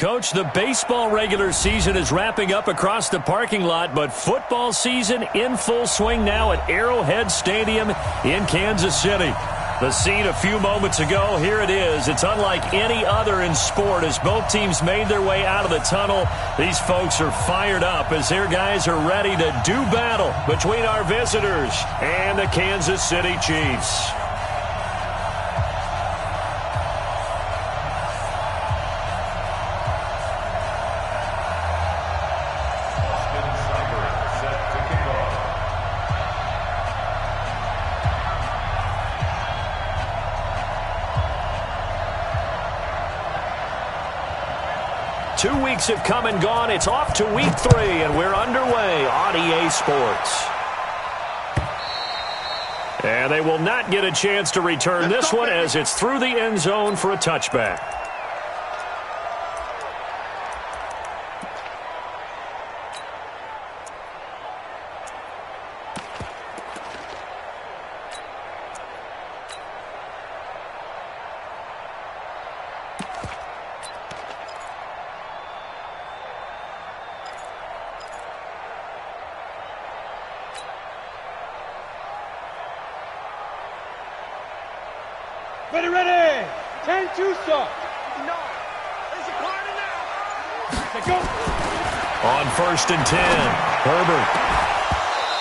Coach, the baseball regular season is wrapping up across the parking lot, but football season in full swing now at Arrowhead Stadium in Kansas City. The scene a few moments ago, here it is. It's unlike any other in sport as both teams made their way out of the tunnel. These folks are fired up as their guys are ready to do battle between our visitors and the Kansas City Chiefs. Two weeks have come and gone. It's off to week 3, and we're underway on EA Sports. And they will not get a chance to return this one as it's through the end zone for a touchback. Ready. 10-2 start. No. There's a corner now. Go. On 1st and 10, Herbert.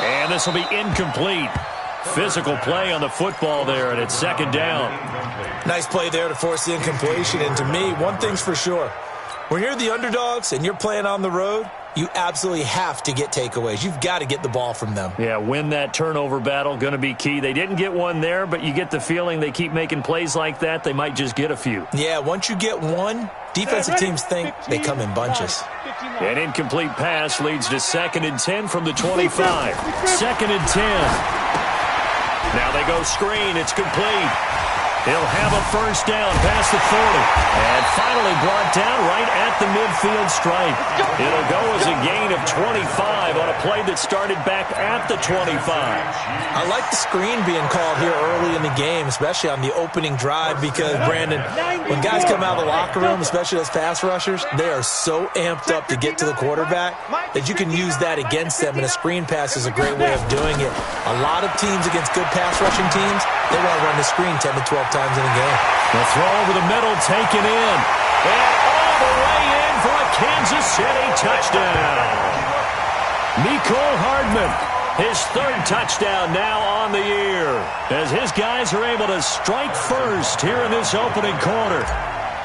And this will be incomplete. Physical play on the football there, and it's 2nd down. Nice play there to force the incompletion. And to me, one thing's for sure. When you're the underdogs and you're playing on the road, you absolutely have to get takeaways. You've got to get the ball from them. Yeah, win that turnover battle, going to be key. They didn't get one there, but you get the feeling they keep making plays like that, they might just get a few. Yeah, once you get one, defensive teams think they come in bunches. An incomplete pass leads to 2nd and 10 from the 25. 2nd and 10. Now they go screen. It's complete. He'll have a 1st down past the 40. And finally brought down right at the midfield stripe. It'll go as a gain of 25 on a play that started back at the 25. I like the screen being called here early in the game, especially on the opening drive, because, Brandon, when guys come out of the locker room, especially those pass rushers, they are so amped up to get to the quarterback that you can use that against them, and a screen pass is a great way of doing it. A lot of teams against good pass rushing teams, they want to run the screen 10 to 12 times in a game. The throw over the middle, taken in. And all the way in for a Kansas City touchdown. Mecole Hardman, his 3rd touchdown now on the year, as his guys are able to strike first here in this opening quarter.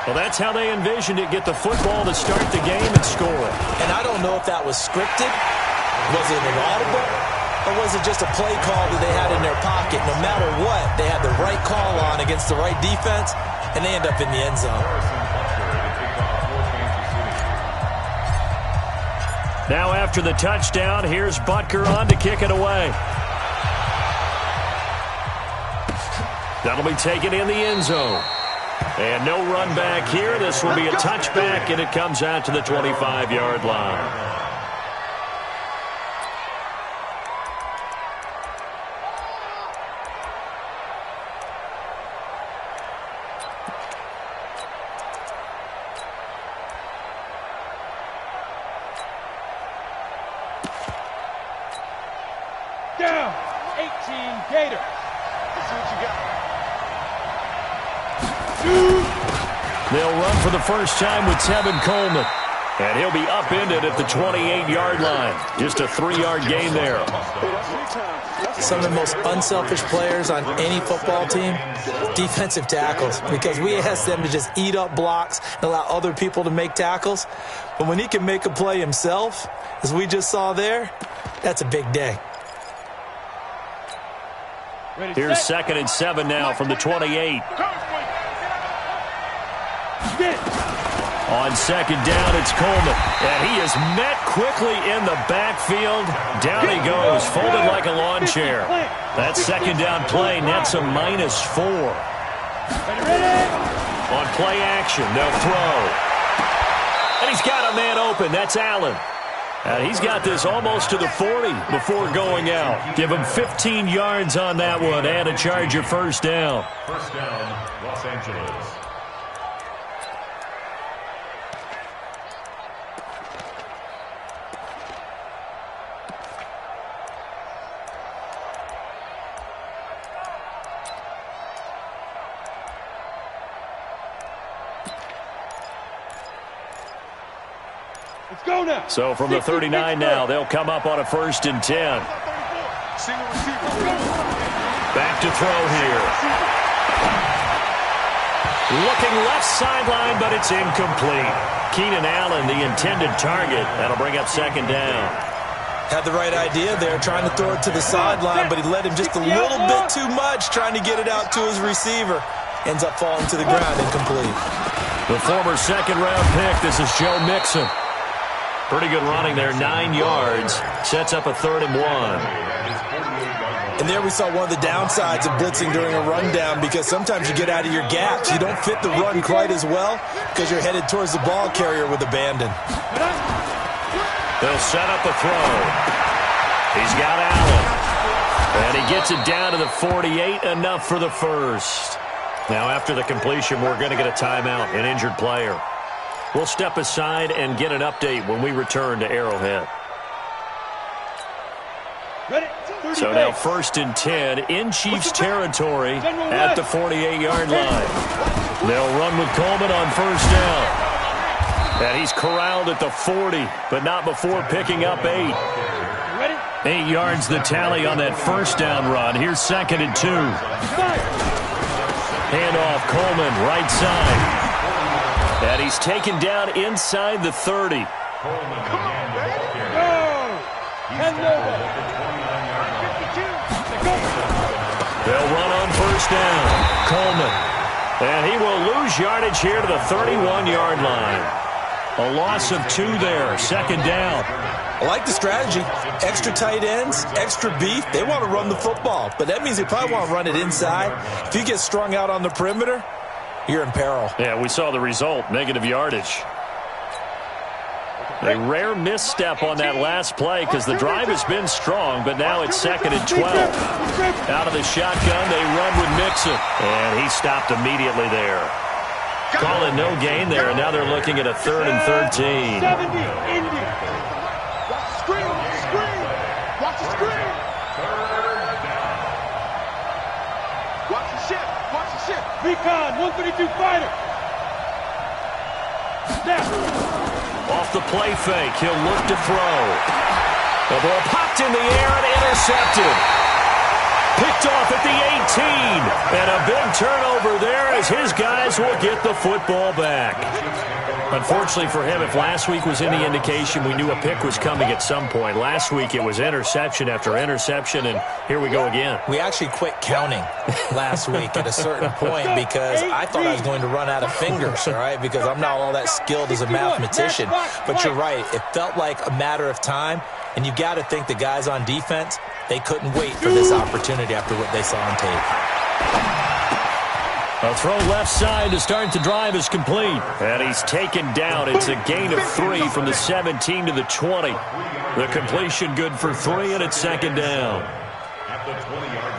Well, that's how they envisioned it, get the football to start the game and score. And I don't know if that was scripted. Was it an audible? Or was it just a play call that they had in their pocket? No matter what, they had the right call on against the right defense, and they end up in the end zone. Now after the touchdown, here's Butker on to kick it away. That'll be taken in the end zone. And no run back here. This will be a touchback, and it comes out to the 25-yard line. Down. 18 Gators. Let's see what you got. They'll run for the first time with Tevin Coleman. And he'll be upended at the 28-yard line. Just a 3-yard gain there. Some of the most unselfish players on any football team, defensive tackles, because we ask them to just eat up blocks and allow other people to make tackles. But when he can make a play himself, as we just saw there, that's a big day. Here's 2nd and 7 now from the 28. On 2nd down, it's Coleman. And he is met quickly in the backfield. Down he goes, folded like a lawn chair. That 2nd down play nets a -4. On play action, they'll throw. And he's got a man open. That's Allen. And he's got this almost to the 40 before going out. Give him 15 yards on that one and a Charger 1st down. 1st down, Los Angeles. Let's go now. So from the 39 now, they'll come up on a 1st and 10. Back to throw here. Looking left sideline, but it's incomplete. Keenan Allen, the intended target. That'll bring up 2nd down. Had the right idea there, trying to throw it to the sideline, but he led him just a little bit too much, trying to get it out to his receiver. Ends up falling to the ground, incomplete. The former 2nd-round pick, this is Joe Mixon. Pretty good running there, 9 yards. Sets up a 3rd and 1. And there we saw one of the downsides of blitzing during a rundown, because sometimes you get out of your gaps. You don't fit the run quite as well because you're headed towards the ball carrier with abandon. They'll set up a throw. He's got Allen. And he gets it down to the 48, enough for the first. Now after the completion, we're going to get a timeout, an injured player. We'll step aside and get an update when we return to Arrowhead. So now 1st and 10 in Chiefs territory at the 48-yard line. They'll run with Coleman on 1st down. And he's corralled at the 40, but not before picking up 8. 8 yards the tally on that 1st down run. Here's 2nd and 2. Handoff, Coleman, right side. And he's taken down inside the 30. They'll run on 1st down. Coleman. And he will lose yardage here to the 31-yard line. A loss of 2 there. 2nd down. I like the strategy. Extra tight ends, extra beef. They want to run the football, but that means they probably want to run it inside. If you get strung out on the perimeter, you're in peril. Yeah, we saw the result. Negative yardage. A rare misstep on that last play because the drive has been strong, but now it's 2nd and 12. Out of the shotgun, they run with Mixon. And he stopped immediately there. Calling no gain there, and now they're looking at a 3rd and 13. 70, Indy. Watch the screen, watch the screen. Watch the shift. Recon, 132 fighter. Snap. Off the play fake, he'll look to throw. The ball popped in the air and intercepted. Picked off at the 18. And a big turnover there as his guys will get the football back. Unfortunately for him, if last week was any indication, we knew a pick was coming at some point. Last week it was interception after interception, and here we go again. We actually quit counting last week at a certain point because I thought I was going to run out of fingers, all right, because I'm not all that skilled as a mathematician. But you're right. It felt like a matter of time, and you got to think the guys on defense, they couldn't wait for this opportunity after what they saw on tape. A throw left side to start the drive is complete. And he's taken down. It's a gain of 3 from the 17 to the 20. The completion good for 3, and it's 2nd down. At the 20-yard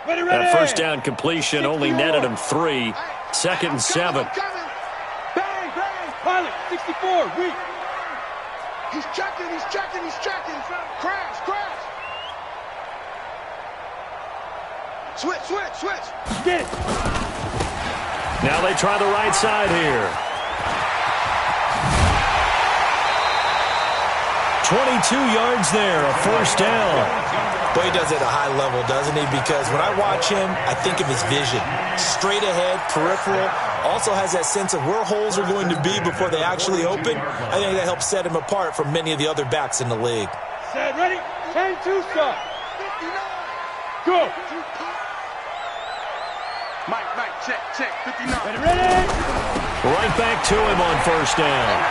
line. That 1st down completion only netted him 3. 2nd and 7. Bang, bang. Pilot, 64, weak. He's checking. Crash. Switch. Get it. Now they try the right side here. 22 yards there, a 1st down. Boy, he does it at a high level, doesn't he? Because when I watch him, I think of his vision. Straight ahead, peripheral. Also has that sense of where holes are going to be before they actually open. I think that helps set him apart from many of the other backs in the league. Set, ready? 10-2 stop. Go. Mike, check, 59. Ready? Right back to him on 1st down.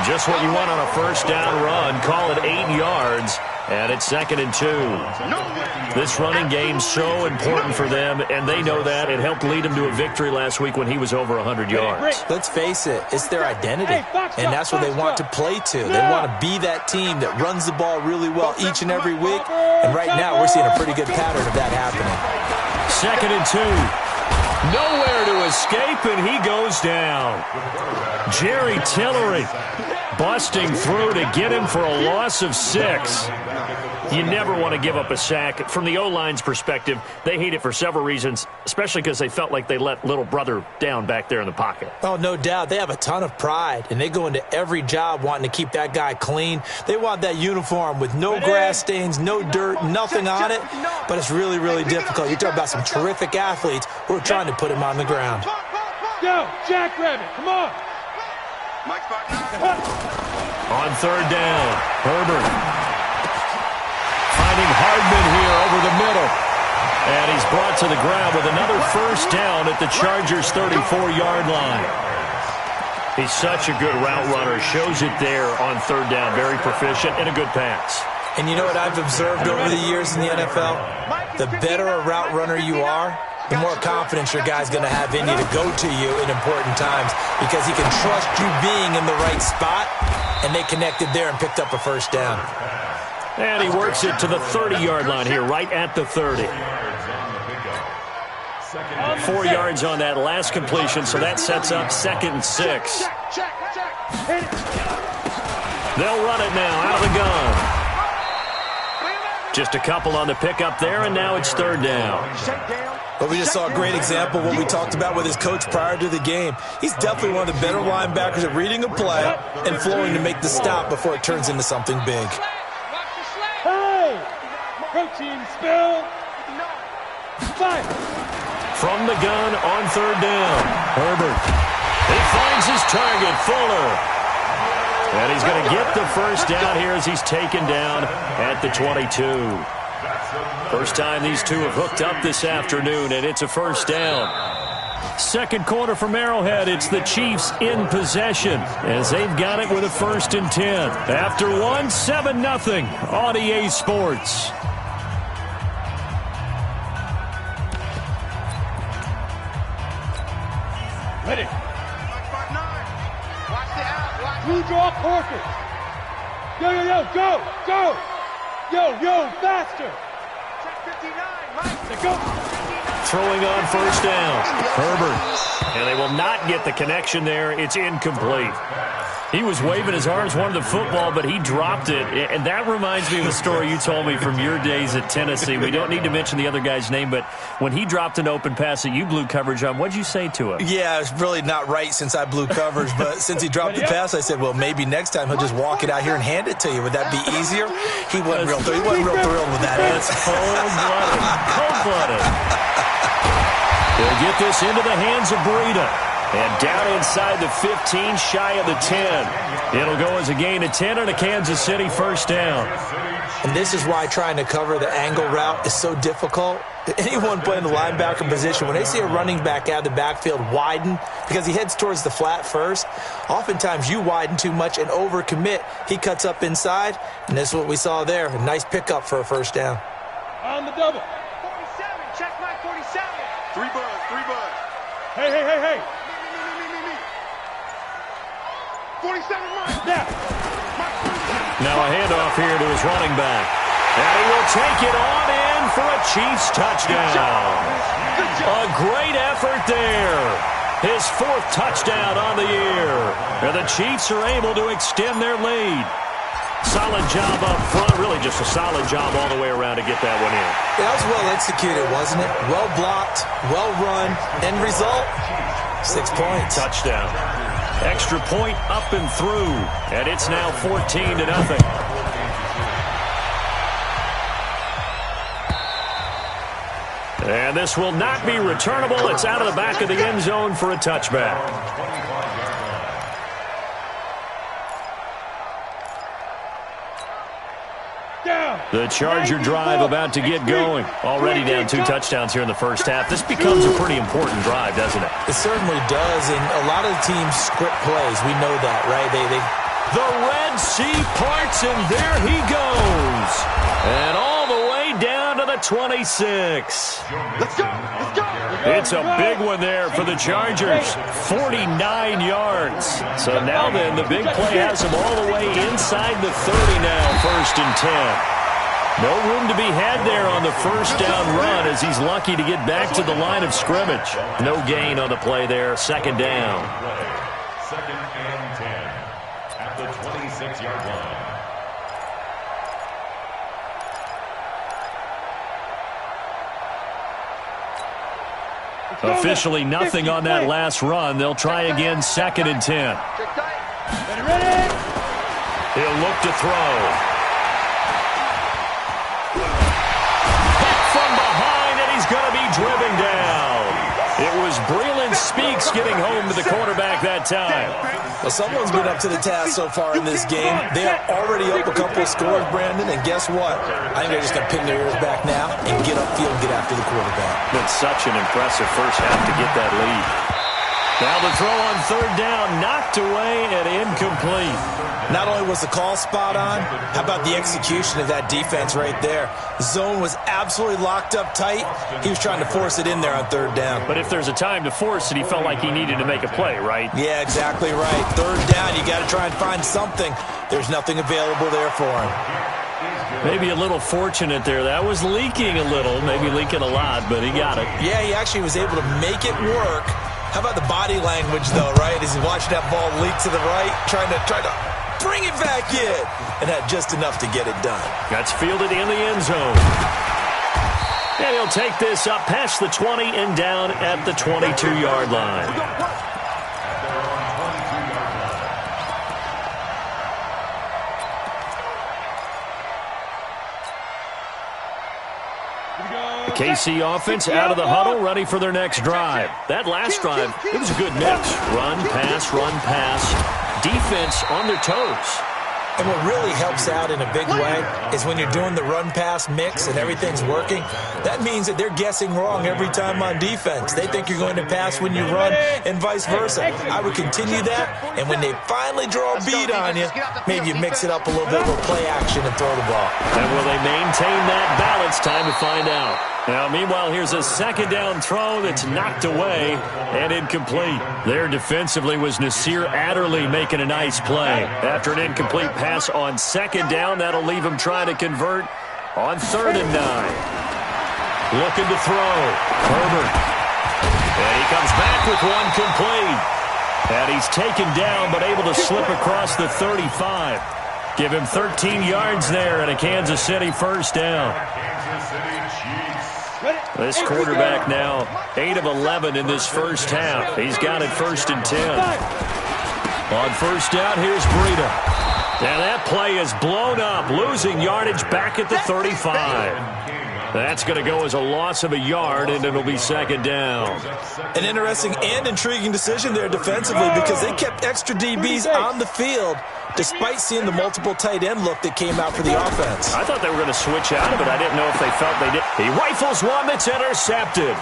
Just what you want on a 1st down run. Call it 8 yards, and it's 2nd and 2. This running game's so important for them, and they know that. It helped lead them to a victory last week when he was over 100 yards. Let's face it, it's their identity, and that's what they want to play to. They want to be that team that runs the ball really well each and every week, and right now we're seeing a pretty good pattern of that happening. 2nd and 2. Nowhere to escape, and he goes down. Jerry Tillery busting through to get him for a loss of 6. You never want to give up a sack. From the O-line's perspective, they hate it for several reasons, especially because they felt like they let little brother down back there in the pocket. Oh, no doubt. They have a ton of pride, and they go into every job wanting to keep that guy clean. They want that uniform with no grass stains, no dirt, nothing on it, but it's really, really difficult. You're talking about some terrific athletes who are trying to put him on the ground. Go, Jackrabbit, come on. On third down, Herbert finding Hardman here over the middle. And he's brought to the ground with another first down at the Chargers' 34-yard line. He's such a good route runner. Shows it there on third down. Very proficient and a good pass. And you know what I've observed over the years in the NFL? The better a route runner you are, the more confidence your guy's going to have in you to go to you in important times because he can trust you being in the right spot, and they connected there and picked up a first down. And he works it to the 30-yard line here, right at the 30. 4 yards on that last completion, so that sets up 2nd and 6. They'll run it now out of the gun. Just a couple on the pickup there, and now it's third down. Well, we just saw a great example of what we talked about with his coach prior to the game. He's definitely one of the better linebackers at reading a play and flowing to make the stop before it turns into something big. Protein spill. 5. From the gun on third down, Herbert. He finds his target, Fuller. And he's going to get the first down here as he's taken down at the 22. First time these two have hooked up this afternoon, and it's a first down. Second quarter from Arrowhead, it's the Chiefs in possession as they've got it with a 1st and 10. After one, 7-0 on EA Sports. Ready. Blue draw Corker. Yo, yo, yo, go, go. Yo, faster. Check 59, Mike. Go. Throwing on first down, Herbert. And they will not get the connection there. It's incomplete. He was waving his arms, wanted the football, but he dropped it. And that reminds me of a story you told me from your days at Tennessee. We don't need to mention the other guy's name, but when he dropped an open pass that you blew coverage on, what'd you say to him? Yeah, it's really not right since I blew coverage, but since he dropped the pass, I said, well, maybe next time he'll just walk it out here and hand it to you. Would that be easier? He wasn't real thrilled with that answer. Cold-blooded. They'll get this into the hands of Breida. And down inside the 15, shy of the 10. It'll go as a gain of 10 and a Kansas City first down. And this is why trying to cover the angle route is so difficult. Anyone playing the linebacker position, when they see a running back out of the backfield widen, because he heads towards the flat first, oftentimes you widen too much and overcommit. He cuts up inside, and this is what we saw there. A nice pickup for a first down. On the double. 47, check my 47. 3 buzz. Hey. 47, Mike. Now a handoff here to his running back. And he will take it on in for a Chiefs touchdown. A great effort there. His 4th touchdown on the year. And the Chiefs are able to extend their lead. Solid job up front. Really just a solid job all the way around to get that one in. That was well executed, wasn't it? Well blocked, well run. End result, 6 points. Touchdown. Extra point up and through. And it's now 14-0. And this will not be returnable. It's out of the back of the end zone for a touchback. The Charger drive about to get going. Already down 2 touchdowns here in the first half. This becomes a pretty important drive, doesn't it? It certainly does, and a lot of the teams script plays. We know that, right? The Red Sea parts, and there he goes. And all the way down to the 26. Let's go. It's a big one there for the Chargers. 49 yards. So now then, the big play has them all the way inside the 30 now, 1st and 10. No room to be had there on the first down run as he's lucky to get back to the line of scrimmage. No gain on the play there. Second down. Second and 10 at the 26-yard line. Officially nothing on that last run. They'll try again, second and 10. He'll look to throw. Hit from behind, and he's going to be driven down. It was Breland Speaks getting home to the quarterback that time. Well, someone's been up to the task so far in this game. They are already up a couple of scores, Brandon, and guess what? I think they're just going to pin their ears back now and get upfield and get after the quarterback. Been such an impressive first half to get that lead. Now the throw on third down, knocked away and incomplete. Not only was the call spot on, how about the execution of that defense right there? The zone was absolutely locked up tight. He was trying to force it in there on third down. But if there's a time to force it, he felt like he needed to make a play, right? Yeah, exactly right. Third down, you got to try and find something. There's nothing available there for him. Maybe a little fortunate there. That was leaking a little, maybe leaking a lot, but he got it. Yeah, he actually was able to make it work. How about the body language, though, right? As he watched that ball leak to the right, trying to bring it back in, and had just enough to get it done. That's fielded in the end zone. And he'll take this up past the 20 and down at the 22-yard line. The KC offense out of the huddle, ready for their next drive. That last drive, it was a good mix. Run, pass. Defense on their toes. And what really helps out in a big way is when you're doing the run-pass mix and everything's working, that means that they're guessing wrong every time on defense. They think you're going to pass when you run and vice versa. I would continue that, and when they finally draw a beat on you, maybe you mix it up a little bit with play action and throw the ball. And will they maintain that balance? Time to find out. Now, meanwhile, here's a second down throw that's knocked away and incomplete. There defensively was Nasir Adderley making a nice play. After an incomplete pass on second down, that'll leave him trying to convert on 3rd and 9. Looking to throw. Herbert. And he comes back with one complete. And he's taken down but able to slip across the 35. Give him 13 yards there and a Kansas City first down. This quarterback now 8 of 11 in this first half. He's got it 1st and 10. On first down, here's Breida. And that play is blown up, losing yardage back at the 35. That's going to go as a loss of a yard, and it'll be second down. An interesting and intriguing decision there defensively because they kept extra DBs on the field despite seeing the multiple tight end look that came out for the offense. I thought they were going to switch out of it. I didn't know if they felt they did. He rifles one that's intercepted.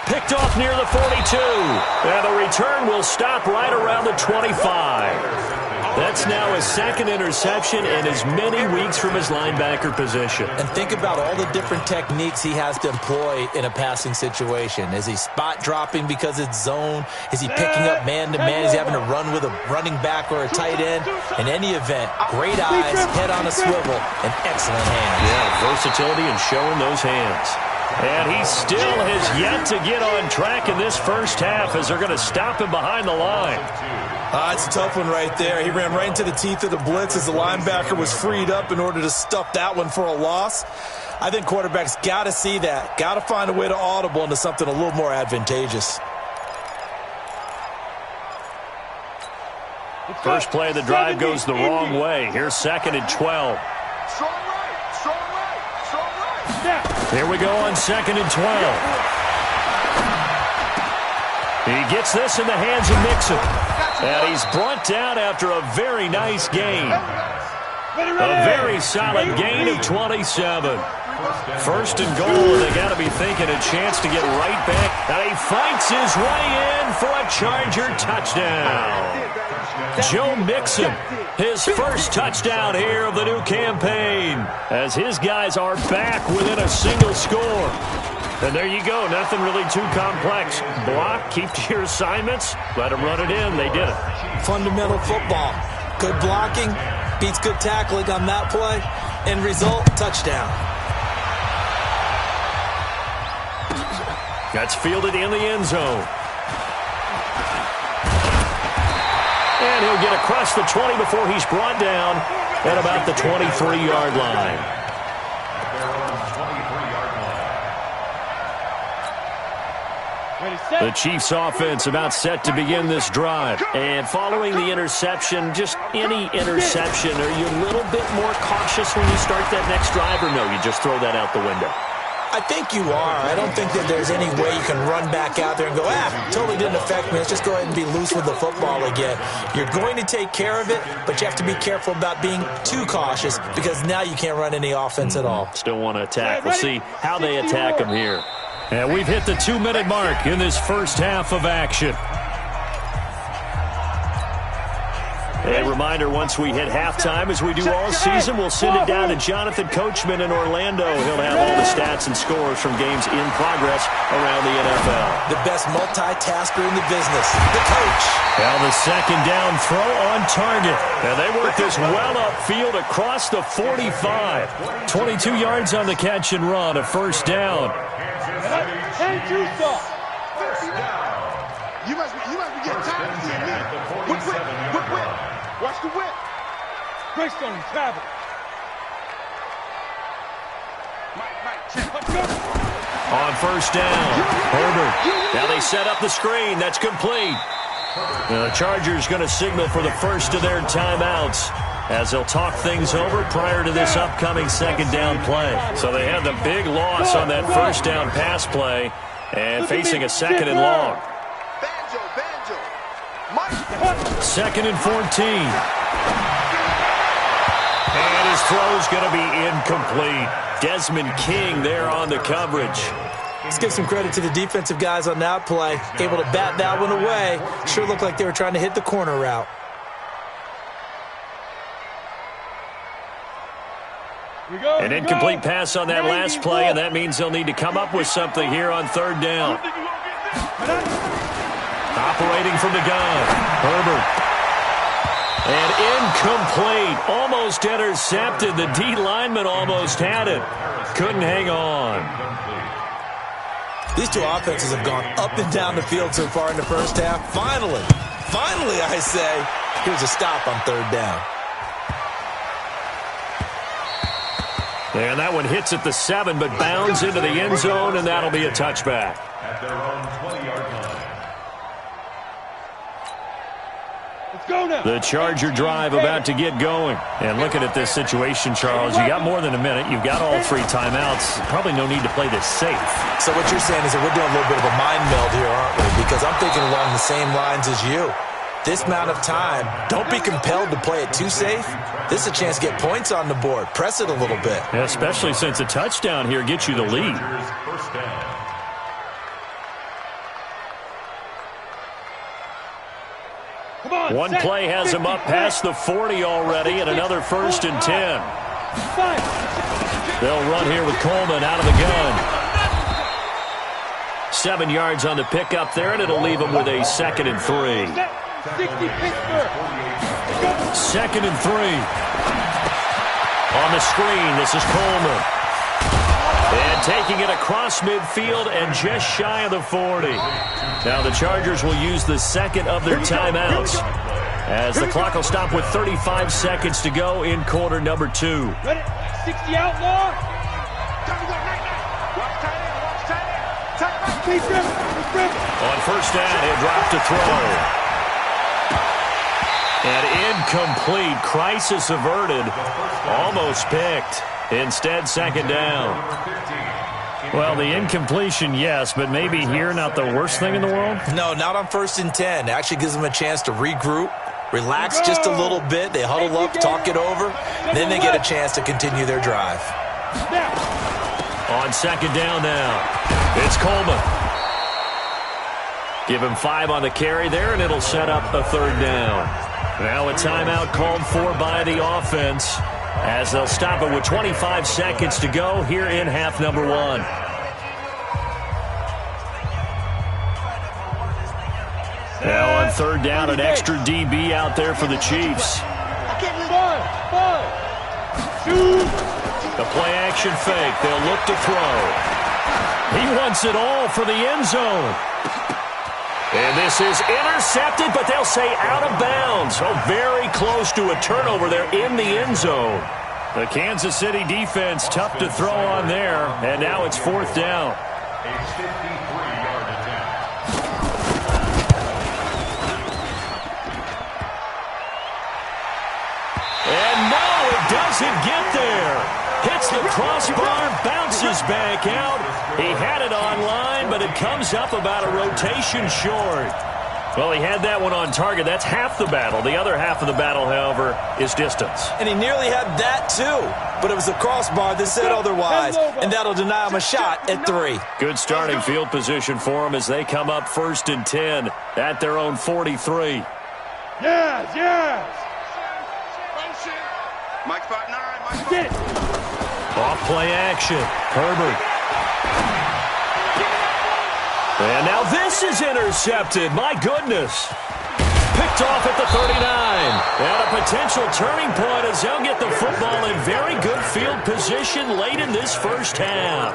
Picked off near the 42. And the return will stop right around the 25. That's now his second interception in as many weeks from his linebacker position. And think about all the different techniques he has to employ in a passing situation. Is he spot dropping because it's zone? Is he picking up man-to-man? Is he having to run with a running back or a tight end? In any event, great eyes, head on a swivel, and excellent hands. Yeah, versatility and showing those hands. And he still has yet to get on track in this first half as they're going to stop him behind the line. It's a tough one right there. He ran right into the teeth of the blitz as the linebacker was freed up in order to stuff that one for a loss. I think quarterbacks got to see that. Got to find a way to audible into something a little more advantageous. First play of the drive goes the wrong way. Here's 2nd and 12. Here we go on 2nd and 12. He gets this in the hands of Mixon. And he's brought down after a very nice gain. A very solid gain of 27. 1st and goal, they got to be thinking a chance to get right back. And he fights his way in for a Charger touchdown. Joe Mixon, his first touchdown here of the new campaign, as his guys are back within a single score. And there you go, nothing really too complex. Block, keep to your assignments, let them run it in. They did it. Fundamental football. Good blocking beats good tackling on that play. End result, touchdown. That's fielded in the end zone. And he'll get across the 20 before he's brought down at about the 23-yard line. The Chiefs offense about set to begin this drive. And following the interception, just any interception, are you a little bit more cautious when you start that next drive, or no, you just throw that out the window? I think you are. I don't think that there's any way you can run back out there and go, totally didn't affect me. Let's just go ahead and be loose with the football again. You're going to take care of it, but you have to be careful about being too cautious because now you can't run any offense at all. Still want to attack. We'll see how they attack them here. And we've hit the 2-minute mark in this first half of action. A reminder, once we hit halftime, as we do all season, we'll send it down to Jonathan Coachman in Orlando. He'll have all the stats and scores from games in progress around the NFL. The best multitasker in the business, the coach. Now the second down throw on target. And they work this well upfield across the 45. 22 yards on the catch and run, a first down. You must be getting tired of seeing me. Whip. Watch the whip. Grace on him, travel. Mike, check. Let's go. On first down, Herbert. Now they set up the screen. That's complete. The Chargers going to signal for the first of their timeouts as they'll talk things over prior to this upcoming second down play. So they had the big loss on that first down pass play and facing a second and long. Banjo. Second and 14. And his throw's going to be incomplete. Desmond King there on the coverage. Let's give some credit to the defensive guys on that play. Able to bat that one away. Sure looked like they were trying to hit the corner route. An incomplete pass on that last play, and that means they'll need to come up with something here on third down. Operating from the gun, Herbert. And incomplete. Almost intercepted. The D lineman almost had it. Couldn't hang on. These two offenses have gone up and down the field so far in the first half. Finally, I say, here's a stop on third down. And that one hits at the 7, but bounds into the end zone, and that'll be a touchback. At their own 20-yard line. The Charger drive about to get going. And looking at this situation, Charles, you got more than a minute. You've got all 3 timeouts. Probably no need to play this safe. So what you're saying is that we're doing a little bit of a mind meld here, aren't we? Because I'm thinking along the same lines as you. This amount of time, don't be compelled to play it too safe. This is a chance to get points on the board. Press it a little bit. Yeah, especially since a touchdown here gets you the lead. First down. One play has him up past the 40 already, and another first and 10. They'll run here with Coleman out of the gun. 7 yards on the pickup there, and it'll leave them with a second and 3. Second and 3. On the screen, this is Coleman. And taking it across midfield and just shy of the 40. Now the Chargers will use the second of their timeouts as the clock will stop with 35 seconds to go in quarter number 2. Ready? 60 outlaw. On first down, he'll drop to throw. And incomplete. Crisis averted. Almost picked. Instead, second down. Well, the incompletion, yes, but maybe here not the worst thing in the world? No, not on first and 10. It actually gives them a chance to regroup, relax just a little bit. They huddle up, talk it over. Then they get a chance to continue their drive. On second down now, it's Coleman. Give him 5 on the carry there, and it'll set up a third down. Now a timeout called for by the offense as they'll stop it with 25 seconds to go here in half number 1. Now on third down, an extra DB out there for the Chiefs. Five, 2, The play-action fake. They'll look to throw. He wants it all for the end zone. And this is intercepted, but they'll say out of bounds. Oh, very close to a turnover there in the end zone. The Kansas City defense tough to throw on there, and now it's 4th down. A 53-yard attempt. And no, it doesn't get there. Hits the crossbar, bounces back out. He had it online, but it comes up about a rotation short. Well, he had that one on target. That's half the battle. The other half of the battle, however, is distance. And he nearly had that, too. But it was the crossbar that said otherwise, and that'll deny him a shot at 3. Good starting field position for him as they come up 1st and 10 at their own 43. Yes, yes. Mike spot 9. Mike Get it. Off play action. Herbert. And now this is intercepted. My goodness. Picked off at the 39. And a potential turning point as they'll get the football in very good field position late in this first half.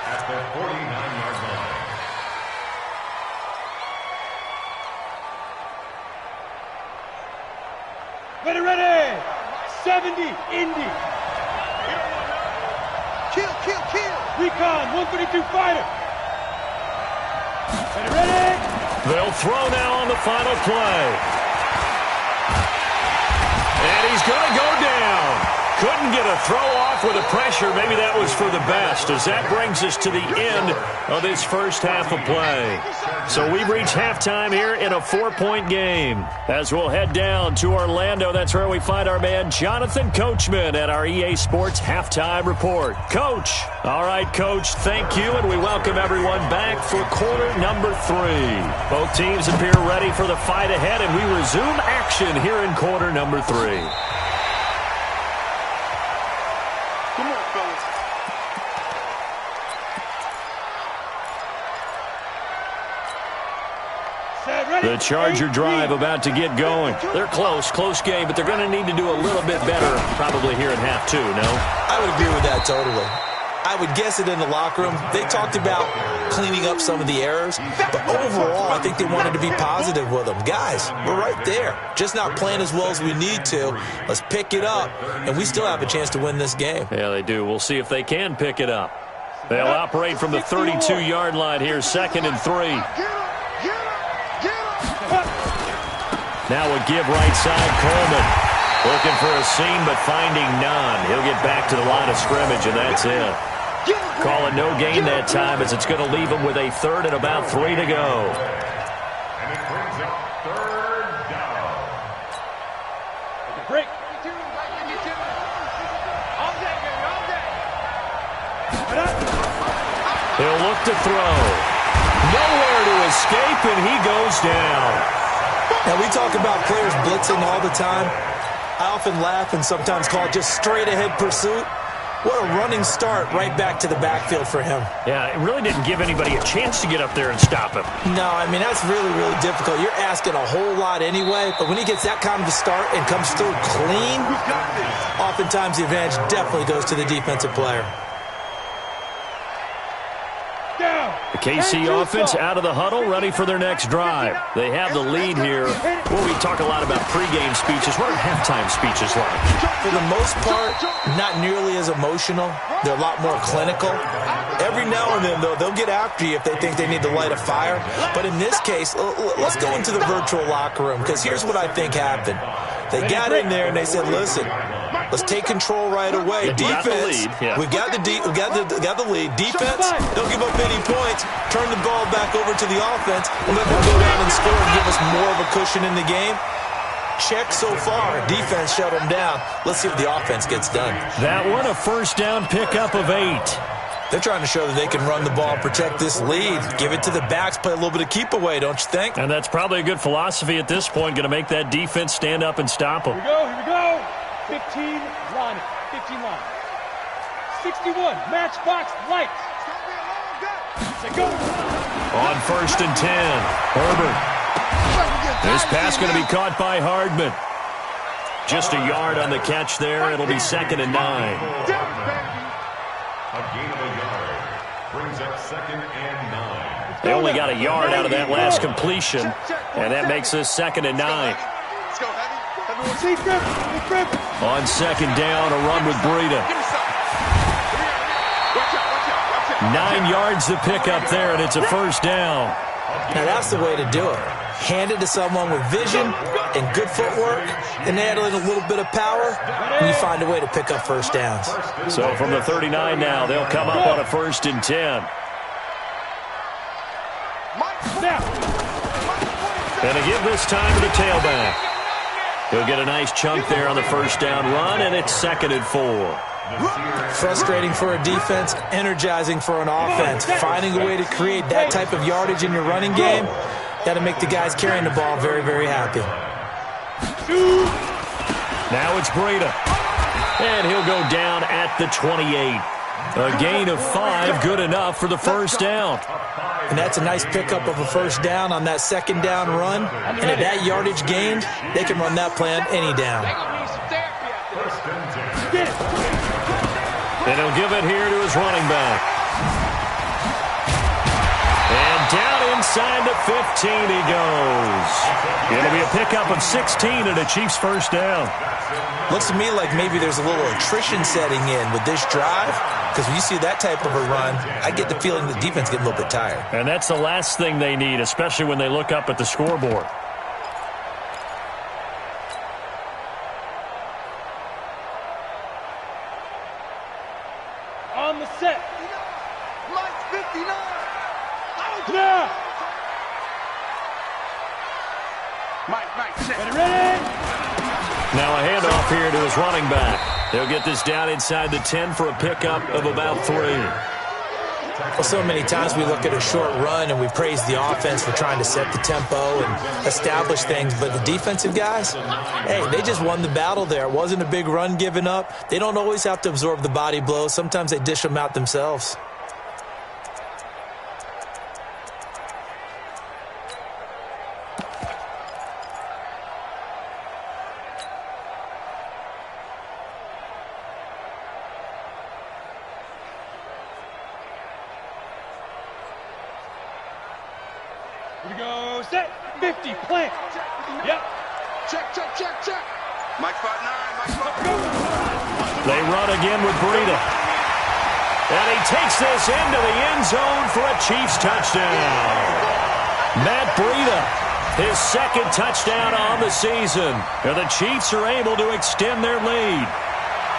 At the 49-yard line. Ready, ready. 70, Indy. Kill, kill, kill. Recon, 132 fighter. Ready, ready. They'll throw now on the final play. And he's going to go down. Couldn't get a throw off with the pressure. Maybe that was for the best, as that brings us to the end of this first half of play. So we've reached halftime here in a 4-point game. As we'll head down to Orlando, that's where we find our man Jonathan Coachman at our EA Sports Halftime Report. Coach. All right, Coach, thank you, and we welcome everyone back for quarter number 3. Both teams appear ready for the fight ahead, and we resume action here in quarter number 3. Come on, fellas. The Charger drive about to get going. They're close game, but they're going to need to do a little bit better probably here in half 2, no? I would agree with that totally. I would guess it in the locker room. They talked about cleaning up some of the errors, but overall, I think they wanted to be positive with them. Guys, we're right there. Just not playing as well as we need to. Let's pick it up, and we still have a chance to win this game. Yeah, they do. We'll see if they can pick it up. They'll operate from the 32-yard line here, 2nd and 3. Now a give right side, Coleman. Looking for a seam, but finding none. He'll get back to the line of scrimmage, and that's it. Calling no gain that time, as it's going to leave him with a 3rd and about 3 to go. And it brings up 3rd down. Break. He'll look to throw. Nowhere to escape, and he goes down. Now, we talk about players blitzing all the time. I often laugh and sometimes call it just straight-ahead pursuit. What a running start right back to the backfield for him. Yeah, it really didn't give anybody a chance to get up there and stop him. No, I mean, that's really, really difficult. You're asking a whole lot anyway, but when he gets that kind of a start and comes through clean, oftentimes the advantage definitely goes to the defensive player. The KC offense out of the huddle, ready for their next drive. They have the lead here. Well, we talk a lot about pregame speeches. What are halftime speeches like? For the most part, not nearly as emotional. They're a lot more clinical. Every now and then, though, they'll get after you if they think they need to light a fire. But in this case, let's go into the virtual locker room, because here's what I think happened. They got in there and they said, listen, let's take control right away. Defense, we got the lead. Defense, don't give up any points. Turn the ball back over to the offense and let them go down and score and give us more of a cushion in the game. Check so far. Defense shut them down. Let's see if the offense gets done. That one, a first down pickup of 8. They're trying to show that they can run the ball, protect this lead. Give it to the backs, play a little bit of keep away, don't you think? And that's probably a good philosophy at this point, going to make that defense stand up and stop them. Here we go. 15 line. 15 line. 61, matchbox lights. Go. On 1st and 10, Herbert. This pass going to be caught by Hardman. Just a yard on the catch there. It'll be 2nd and 9. A gain of a yard brings up 2nd and 9. They only got a yard out of that last completion, and that makes this 2nd and 9. Let's go, Heavy. On 2nd down, a run with Breida. 9 yards to pick up there, and it's a 1st down. Now that's the way to do it. Hand it to someone with vision and good footwork, and add in a little bit of power, and you find a way to pick up 1st downs. So from the 39 now, they'll come up on a 1st and 10. And to give this time to the tailback. He'll get a nice chunk there on the 1st down run, and it's 2nd and 4. Frustrating for a defense, energizing for an offense. Finding a way to create that type of yardage in your running game, got to make the guys carrying the ball very, very happy. Now it's Breida. And he'll go down at the 28. A gain of 5, good enough for the 1st down. And that's a nice pickup of a 1st down on that 2nd down run. And at that yardage gained, they can run that play on any down. And he'll give it here to his running back. And down inside the 15 he goes. It'll be a pickup of 16 and a Chiefs 1st down. Looks to me like maybe there's a little attrition setting in with this drive, because when you see that type of a run, I get the feeling the defense getting a little bit tired. And that's the last thing they need, especially when they look up at the scoreboard. On the set. Lights 59. Now. Mike, set. Ready? Now a handoff here to his running back. They'll get this down inside the 10 for a pickup of about 3. Well, so many times we look at a short run and we praise the offense for trying to set the tempo and establish things, but the defensive guys, hey, they just won the battle there. It wasn't a big run given up. They don't always have to absorb the body blows. Sometimes they dish them out themselves. Here we go. Set. 50. Plant. Yep. Check. Mike spot 9. They run again with Breida. And he takes this into the end zone for a Chiefs touchdown. Matt Breida, his 2nd touchdown on the season. And the Chiefs are able to extend their lead.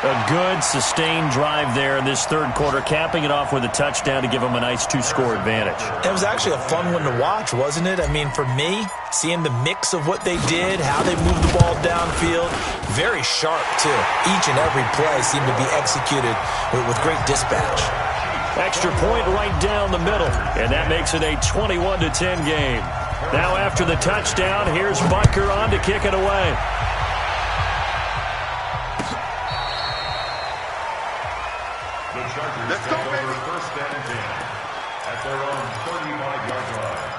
A good, sustained drive there in this 3rd quarter, capping it off with a touchdown to give them a nice 2-score advantage. It was actually a fun one to watch, wasn't it? I mean, for me, seeing the mix of what they did, how they moved the ball downfield, very sharp, too. Each and every play seemed to be executed with great dispatch. Extra point right down the middle, and that makes it a 21-10 game. Now after the touchdown, here's Butker on to kick it away. Let's go, baby. 1st and 10 at their own 35-yard line.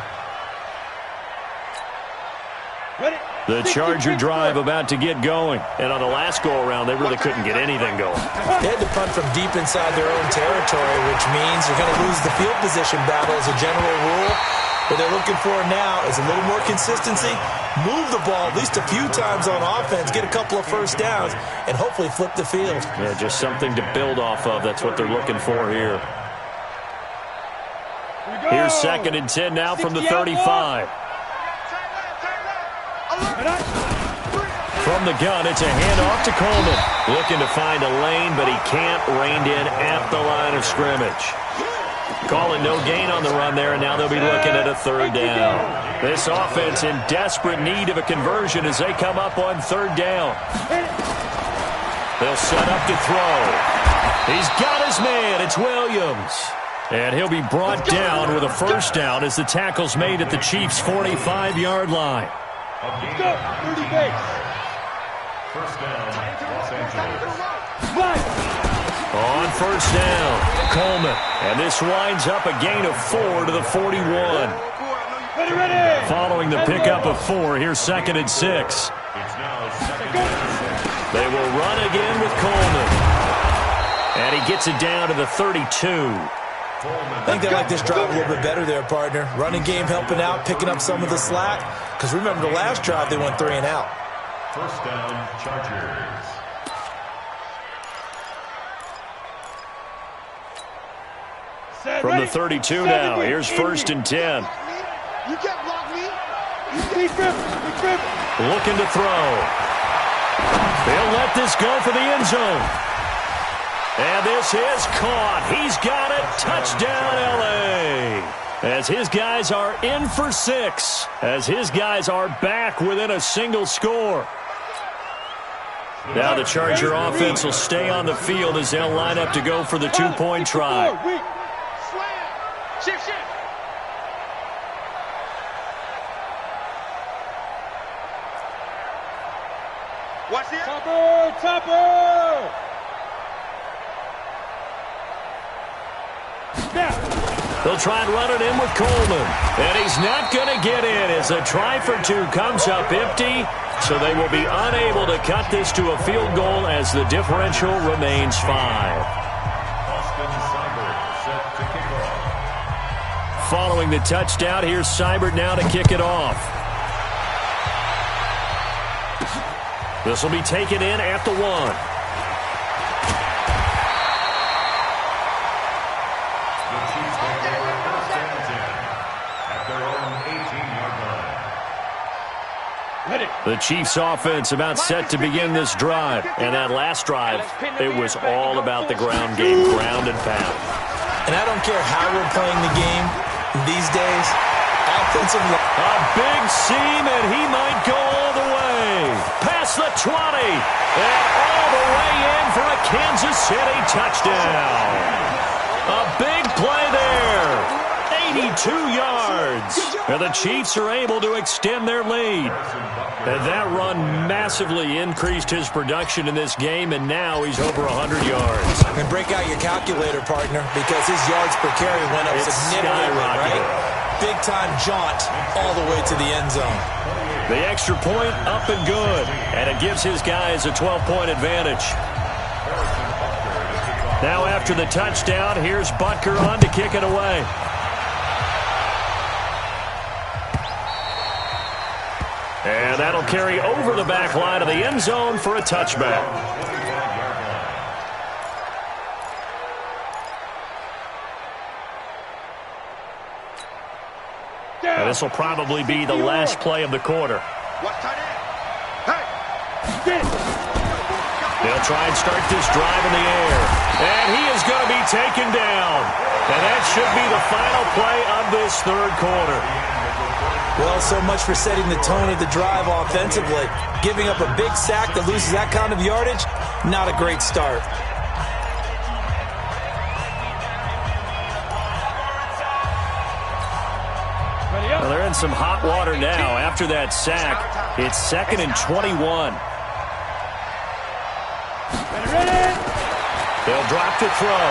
Ready? The Charger drive about to get going. And on the last go-around, they really couldn't get anything going. They had to punt from deep inside their own territory, which means you're going to lose the field position battle as a general rule. What they're looking for now is a little more consistency, move the ball at least a few times on offense, get a couple of 1st downs, and hopefully flip the field. Yeah, just something to build off of. That's what they're looking for here. Here's 2nd and 10 now from the 35. From the gun, it's a handoff to Coleman. Looking to find a lane, but he can't. Reined in at the line of scrimmage. Calling no gain on the run there, and now they'll be looking at a 3rd down. This offense in desperate need of a conversion as they come up on 3rd down. They'll set up to throw. He's got his man. It's Williams. And he'll be brought down with a 1st down as the tackle's made at the Chiefs' 45-yard line. Let's go. 30 base. 1st down, Los Angeles. Right. On 1st down, Coleman. And this winds up a gain of 4 to the 41. Ready. Following the pickup of 4, here's 2nd and 6. It's now 2nd and 6. They will run again with Coleman. And he gets it down to the 32. I think they like this drive a little bit better there, partner. Running game helping out, picking up some of the slack. Because remember, the last drive they went 3 and out. First down, Chargers. From the 32 now, here's 1st and 10. You can't block me. Be driven. Looking to throw. They'll let this go for the end zone. And this is caught. He's got it. Touchdown, L.A. As his guys are in for 6. As his guys are back within a single score. Now the Charger offense will stay on the field as they'll line up to go for the 2-point try. Shift. Watch this. Topper. They'll try and run it in with Coleman. And he's not going to get in as a try for 2 comes up empty. So they will be unable to cut this to a field goal as the differential remains 5. Following the touchdown, here's Seibert now to kick it off. This will be taken in at the 1. The Chiefs take over first and 10 at their own 18-yard line. The Chiefs offense about set to begin this drive. And that last drive, it was all about the ground game, ground and pound. And I don't care how we're playing the game these days. Offensive line. A big seam, and he might go all the way. Past the 20. And all the way in for a Kansas City touchdown. A big play there. 82 yards. And the Chiefs are able to extend their lead. And that run massively increased his production in this game, and now he's over 100 yards. And break out your calculator, partner, because his yards per carry went up significantly, right? Big-time jaunt all the way to the end zone. The extra point up and good, and it gives his guys a 12-point advantage. Now after the touchdown, here's Butker on to kick it away. And that'll carry over the back line of the end zone for a touchback. And this will probably be the last play of the quarter. They'll try and start this drive in the air. And he is going to be taken down. And that should be the final play of this 3rd quarter. Well, so much for setting the tone of the drive offensively. Giving up a big sack that loses that kind of yardage, not a great start. Well, they're in some hot water now. After that sack, it's 2nd and 21. They'll drop to throw.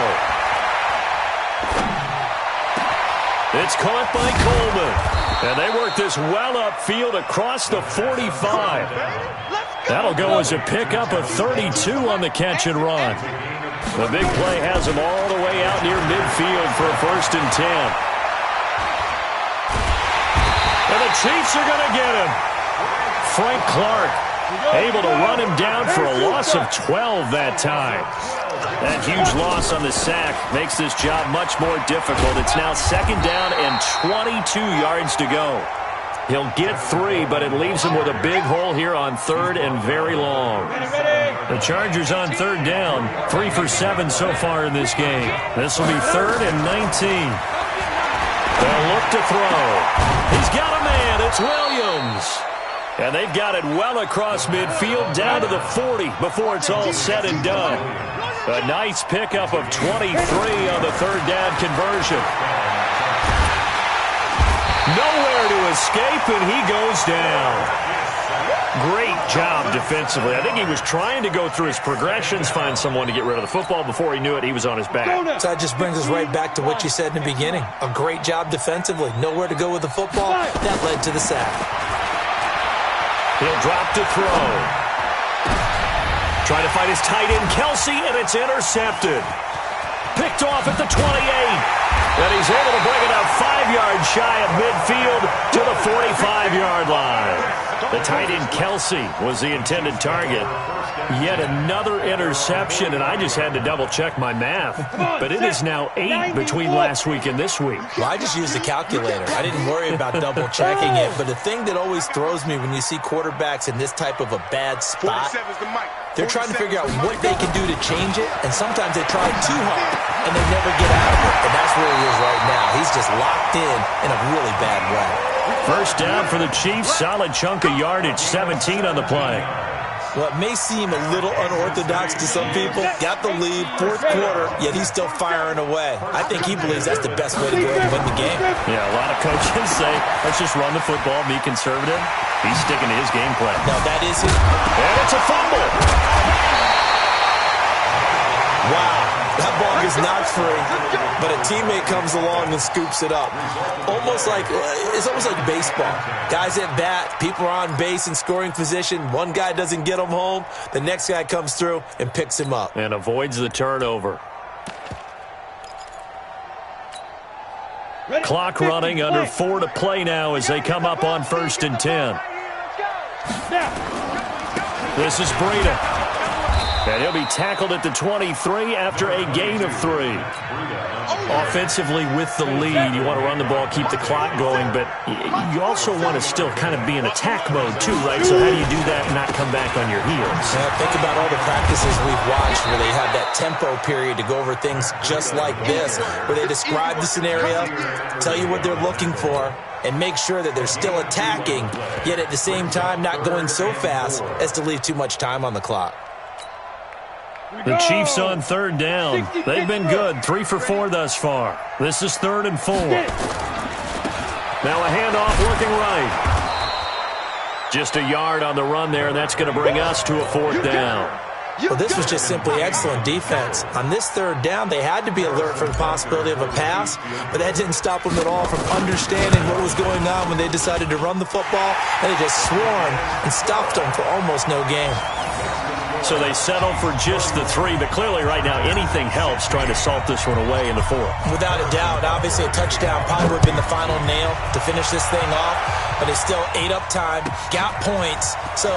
It's caught by Coleman. And they work this well upfield across the 45. That'll go as a pickup of 32 on the catch and run. The big play has him all the way out near midfield for a 1st and 10. And the Chiefs are going to get him. Frank Clark able to run him down for a loss of 12 that time. That huge loss on the sack makes this job much more difficult. It's now 2nd down and 22 yards to go. He'll get 3, but it leaves him with a big hole here on 3rd and very long. The Chargers on 3rd down, 3 for 7 so far in this game. This will be 3rd and 19. They'll look to throw. He's got a man. It's Williams. And they've got it well across midfield down to the 40 before it's all said and done. A nice pickup of 23 on the 3rd down conversion. Nowhere to escape, and he goes down. Great job defensively. I think he was trying to go through his progressions, find someone to get rid of the football. Before he knew it, he was on his back. So that just brings us right back to what you said in the beginning. A great job defensively. Nowhere to go with the football. That led to the sack. He'll drop to throw. Trying to find his tight end, Kelsey, and it's intercepted. Picked off at the 28. And he's able to bring it up 5 yards shy of midfield to the 45-yard line. The tight end, Kelsey, was the intended target. Yet another interception, and I just had to double-check my math. But it is now 8 between last week and this week. Well, I just used a calculator. I didn't worry about double-checking it. But the thing that always throws me when you see quarterbacks in this type of a bad spot, they're trying to figure out what they can do to change it, and sometimes they try too hard, and they never get out of it. And that's where he is right now. He's just locked in a really bad way. First down for the Chiefs. Solid chunk of yardage, 17 on the play. Well, it may seem a little unorthodox to some people. Got the lead, fourth quarter, yet he's still firing away. I think he believes that's the best way to go and win the game. Yeah, a lot of coaches say, let's just run the football, be conservative. He's sticking to his game plan. No, that is his. And it's a fumble. Wow, that ball gets knocked free, but a teammate comes along and scoops it up. It's almost like baseball. Guys at bat, people are on base in scoring position. One guy doesn't get him home. The next guy comes through and picks him up. And avoids the turnover. Clock running, under 4 to play now as they come up on 1st and 10. This is Breida. And he'll be tackled at the 23 after a gain of 3. Offensively with the lead, you want to run the ball, keep the clock going, but you also want to still kind of be in attack mode too, right? So how do you do that and not come back on your heels? Yeah, think about all the practices we've watched where they have that tempo period to go over things just like this, where they describe the scenario, tell you what they're looking for, and make sure that they're still attacking, yet at the same time not going so fast as to leave too much time on the clock. The Chiefs on 3rd down. They've been good, 3 for 4 thus far. This is 3rd and 4. Now a handoff looking right. Just a yard on the run there, and that's going to bring us to a 4th down. Well, this was just simply excellent defense. On this 3rd down, they had to be alert for the possibility of a pass, but that didn't stop them at all from understanding what was going on when they decided to run the football, and they just swarmed and stopped them for almost no gain. So they settle for just the 3, but clearly right now anything helps trying to salt this one away in the 4th. Without a doubt, obviously a touchdown probably would have been the final nail to finish this thing off, but they still ate up time, got points, so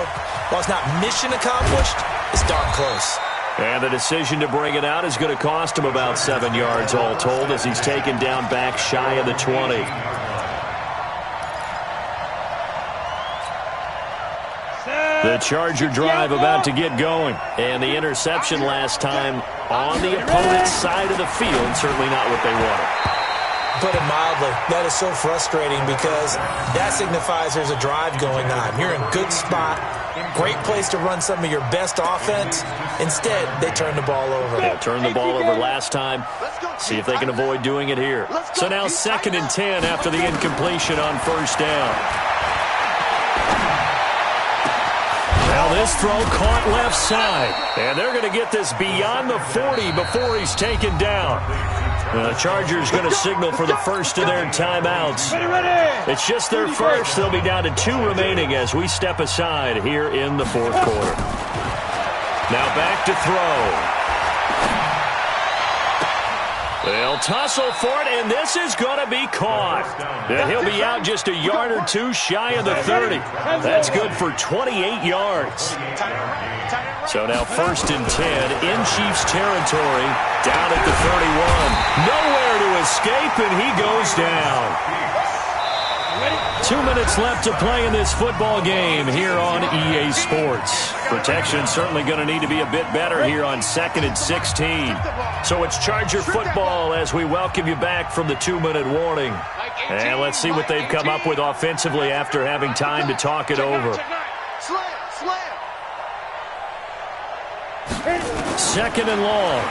while it's not mission accomplished, it's darn close. And the decision to bring it out is going to cost him about 7 yards all told as he's taken down back shy of the 20. The Charger drive about to get going. And the interception last time on the opponent's side of the field, certainly not what they wanted. Put it mildly, that is so frustrating because that signifies there's a drive going on. You're in a good spot, great place to run some of your best offense. Instead, they turn the ball over. Yeah, turned the ball over last time. See if they can avoid doing it here. So now 2nd and 10 after the incompletion on 1st down. Now this throw caught left side. And they're going to get this beyond the 40 before he's taken down. The Chargers going to signal for the first of their timeouts. It's just their first. They'll be down to 2 remaining as we step aside here in the 4th quarter. Now back to throw. They'll tussle for it, and this is going to be caught. And he'll be out just a yard or 2 shy of the 30. That's good for 28 yards. So now 1st and 10 in Chiefs territory, down at the 31. Nowhere to escape, and he goes down. 2 minutes left to play in this football game here on EA Sports. Protection certainly going to need to be a bit better here on 2nd and 16. So it's Charger football as we welcome you back from the 2-minute warning. And let's see what they've come up with offensively after having time to talk it over. 2nd and long.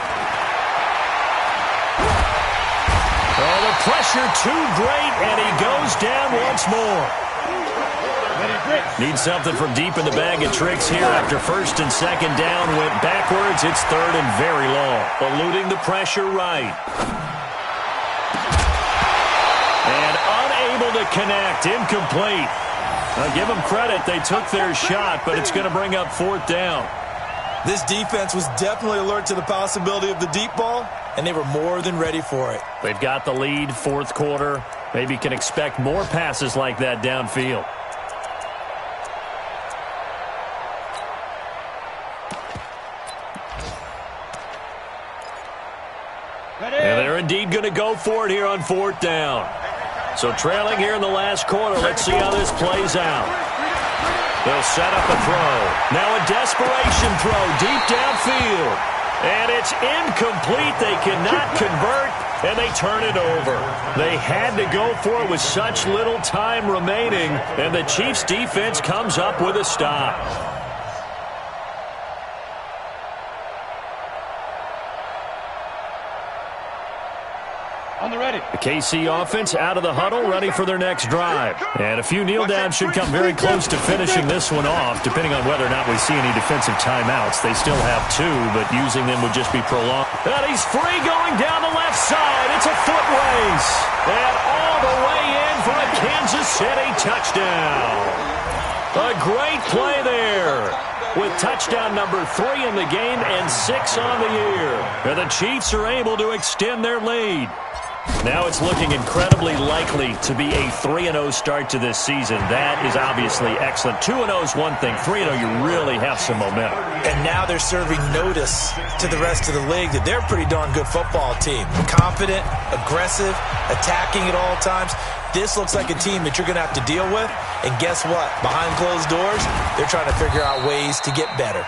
Oh, the pressure too great, and he goes down once more. Needs something from deep in the bag of tricks here after 1st and 2nd down. Went backwards. It's 3rd and very long. Eluding the pressure right. And unable to connect. Incomplete. I'll give them credit. They took their shot, but it's going to bring up 4th down. This defense was definitely alert to the possibility of the deep ball, and they were more than ready for it. They've got the lead, fourth quarter. Maybe can expect more passes like that downfield. And they're indeed going to go for it here on fourth down. So trailing here in the last quarter, let's see how this plays out. They'll set up a throw. Now a desperation throw deep downfield. And it's incomplete. They cannot convert, and they turn it over. They had to go for it with such little time remaining, and the Chiefs' defense comes up with a stop. On the ready. The KC offense out of the huddle, ready for their next drive. And a few kneel downs should come very close to finishing this one off, depending on whether or not we see any defensive timeouts. They still have two, but using them would just be prolonged. And he's free going down the left side. It's a foot race. And all the way in for a Kansas City touchdown. A great play there, with touchdown number 3 in the game and 6 on the year. And the Chiefs are able to extend their lead. Now it's looking incredibly likely to be a 3-0 start to this season. That is obviously excellent. 2-0 is one thing. 3-0, you really have some momentum. And now they're serving notice to the rest of the league that they're a pretty darn good football team. Confident, aggressive, attacking at all times. This looks like a team that you're going to have to deal with. And guess what? Behind closed doors, they're trying to figure out ways to get better.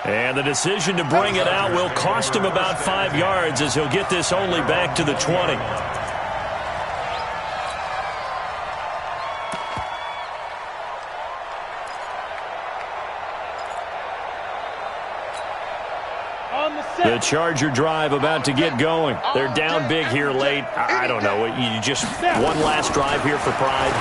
And the decision to bring it out will cost him about 5 yards, as he'll get this only back to the 20. The Charger drive about to get going. They're down big here late. I don't know. You just one last drive here for pride.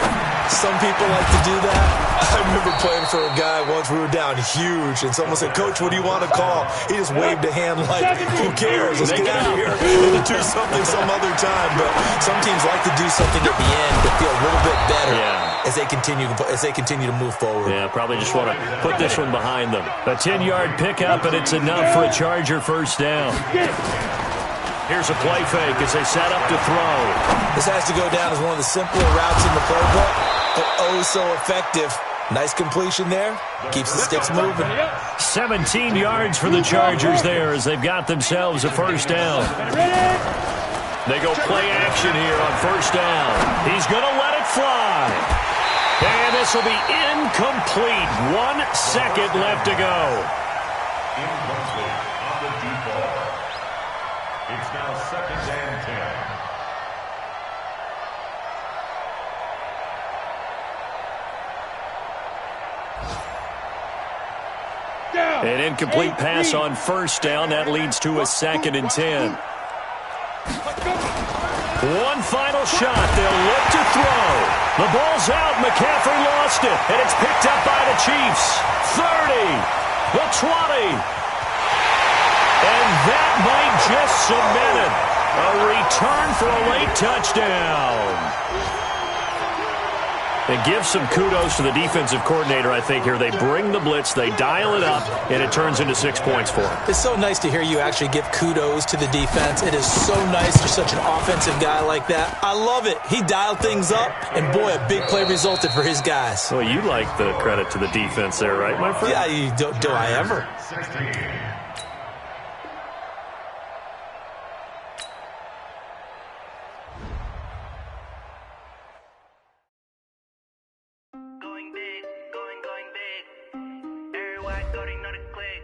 Some people like to do that. I remember playing for a guy once. We were down huge, and someone said, "Coach, what do you want to call?" He just waved a hand like, "Who cares? Let's get out of here and do something some other time." But some teams like to do something at the end to feel a little bit better as they continue to move forward. Yeah, probably just want to put this one behind them. A 10-yard pickup, and it's enough for a Charger first down. Here's a play fake as they set up to throw. This has to go down as one of the simpler routes in the playbook, but oh so effective. Nice completion there. Keeps the sticks moving. 17 yards for the Chargers there as they've got themselves a first down. They go play action here on first down. He's going to let it fly. And this will be incomplete. 1 second left to go. Incomplete on the deep ball. It's now 2nd and 10. An incomplete pass on first down. That leads to a 2nd and 10. One final shot. They'll look to throw. The ball's out. McCaffrey lost it. And it's picked up by the Chiefs. 30. The 20. And that might just cement it. A return for a late touchdown. And give some kudos to the defensive coordinator, I think, here. They bring the blitz, they dial it up, and it turns into 6 points for them. It's so nice to hear you actually give kudos to the defense. It is so nice for such an offensive guy like that. I love it. He dialed things up, and boy, a big play resulted for his guys. Well, you like the credit to the defense there, right, my friend? Yeah, do I ever? 16. Going big, going big. Everywhere I go, they know the click.